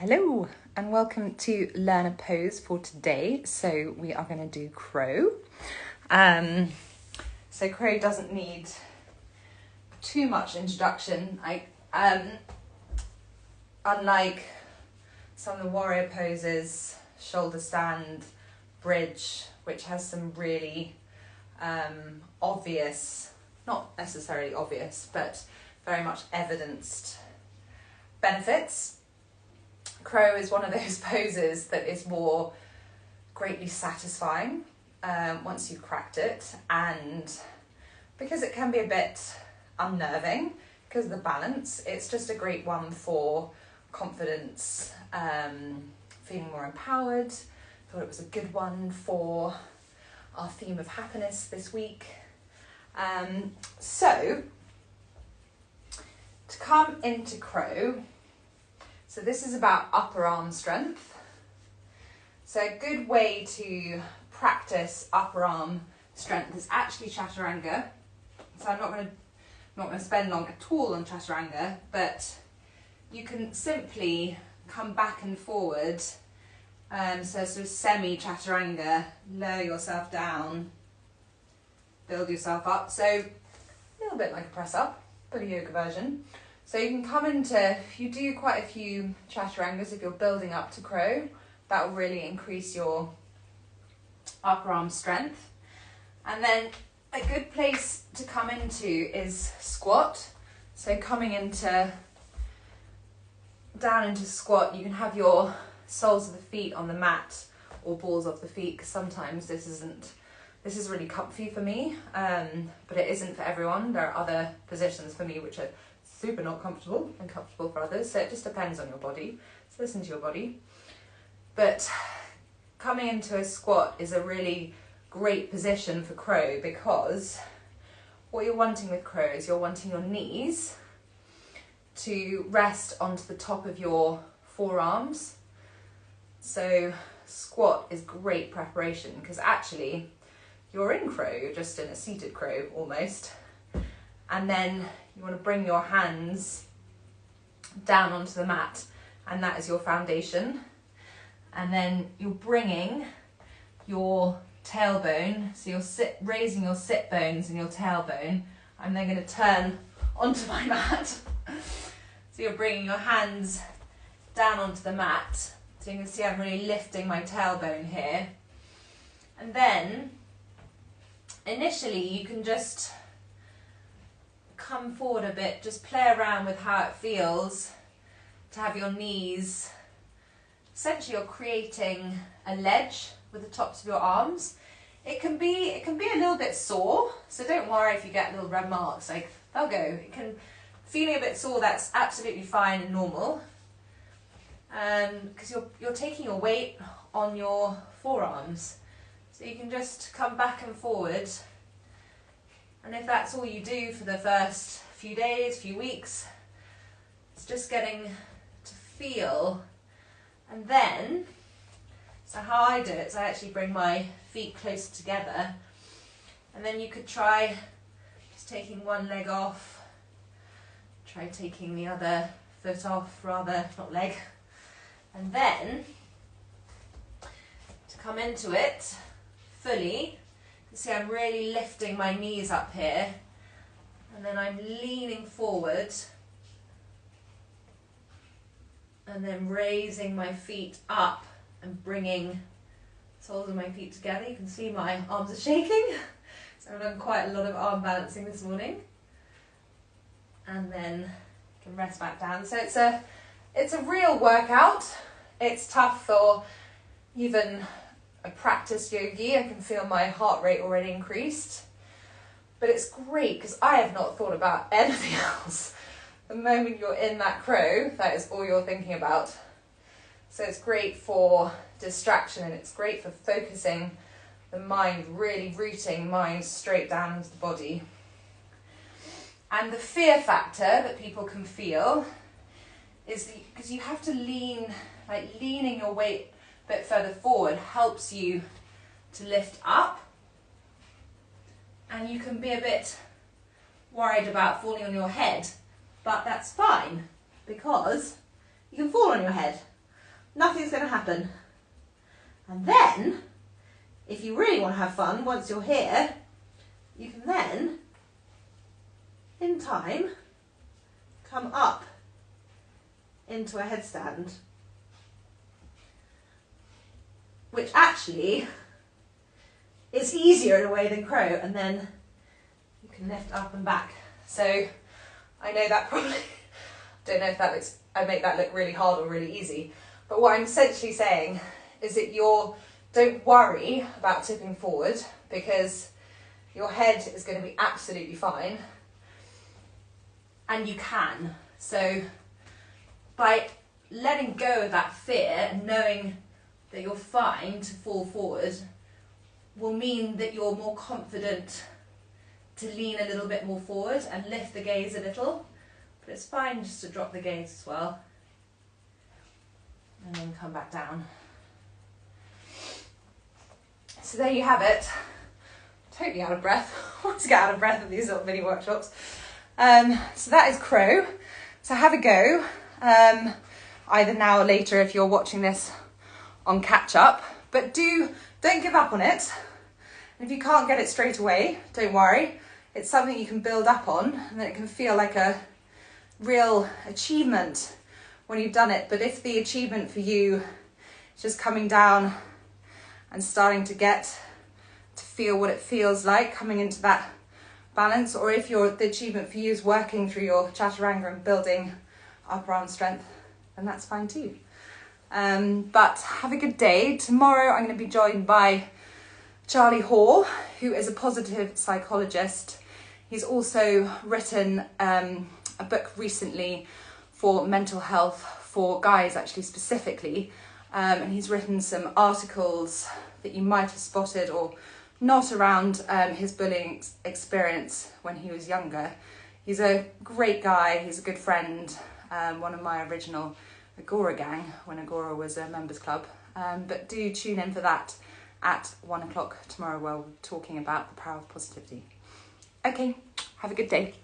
Hello and welcome to Learn a Pose for today. So we are going to do crow. So crow doesn't need too much introduction. Unlike some of the warrior poses, shoulder stand, bridge, which has some really obvious, not necessarily obvious, but very much evidenced benefits. Crow is one of those poses that is more greatly satisfying once you've cracked it, and because it can be a bit unnerving because of the balance, it's just a great one for confidence, feeling more empowered. Thought it was a good one for our theme of happiness this week. So to come into crow, so this is about upper arm strength. So a good way to practice upper arm strength is actually chaturanga. So I'm not going to spend long at all on chaturanga, but you can simply come back and forward. So sort of semi chaturanga, lower yourself down, build yourself up. So a little bit like a press up, but a yoga version. So you can come into, if you do quite a few chaturangas, if you're building up to crow, that will really increase your upper arm strength. And then a good place to come into is squat. So coming down into squat, you can have your soles of the feet on the mat or balls of the feet, because sometimes this is really comfy for me, but it isn't for everyone. There are other positions for me which are super not comfortable and comfortable for others, so it just depends on your body. So listen to your body. But coming into a squat is a really great position for crow, because what you're wanting with crow is you're wanting your knees to rest onto the top of your forearms. So squat is great preparation, because actually you're in crow, you're just in a seated crow almost. And then you want to bring your hands down onto the mat, and that is your foundation. And then you're bringing your tailbone, so you're raising your sit bones and your tailbone. I'm then going to turn onto my mat. So you're bringing your hands down onto the mat. So you can see I'm really lifting my tailbone here. And then initially you can just come forward a bit, just play around with how it feels to have your knees, essentially you're creating a ledge with the tops of your arms. It can be a little bit sore, so don't worry if you get little red marks, like they'll go. Feeling a bit sore, that's absolutely fine and normal, because you're taking your weight on your forearms, so you can just come back and forward. And if that's all you do for the first few days, few weeks, it's just getting to feel. And then, so how I do it is I actually bring my feet close together, and then you could try just taking one leg off, try taking the other foot off, rather, not leg, and then to come into it fully. See, I'm really lifting my knees up here, and then I'm leaning forward, and then raising my feet up and bringing soles of my feet together. You can see my arms are shaking, so I've done quite a lot of arm balancing this morning. And then you can rest back down. So it's a real workout. It's tough for even a practiced yogi. I can feel my heart rate already increased, but it's great because I have not thought about anything else. The moment you're in that crow, that is all you're thinking about. So it's great for distraction, and it's great for focusing the mind, really rooting mind straight down into the body. And the fear factor that people can feel is because you have to leaning your weight a bit further forward helps you to lift up, and you can be a bit worried about falling on your head, but that's fine because you can fall on your head. nothing's going to happen. And then, if you really want to have fun, once you're here, you can then, in time, come up into a headstand, which actually is easier in a way than crow, and then you can lift up and back. So I know that probably, don't know if that looks, I make that look really hard or really easy, but what I'm essentially saying is that don't worry about tipping forward, because your head is going to be absolutely fine, and you can. So by letting go of that fear and knowing that you're fine to fall forward will mean that you're more confident to lean a little bit more forward and lift the gaze a little. But it's fine just to drop the gaze as well. And then come back down. So there you have it. Totally out of breath. I always get out of breath at these little mini workshops. So that is crow. So have a go. Either now or later if you're watching this on catch up. But don't give up on it. And if you can't get it straight away, don't worry. It's something you can build up on, and then it can feel like a real achievement when you've done it. But if the achievement for you is just coming down and starting to get to feel what it feels like coming into that balance, or if the achievement for you is working through your chaturanga and building upper arm strength, then that's fine too. But have a good day. Tomorrow I'm going to be joined by Charlie Hoare, who is a positive psychologist. He's also written a book recently for mental health for guys, actually specifically, and he's written some articles that you might have spotted or not around his bullying experience when he was younger. He's a great guy, he's a good friend, one of my original Agora gang when Agora was a members club. But do tune in for that at 1 o'clock tomorrow, where we're talking about the power of positivity. Okay, have a good day.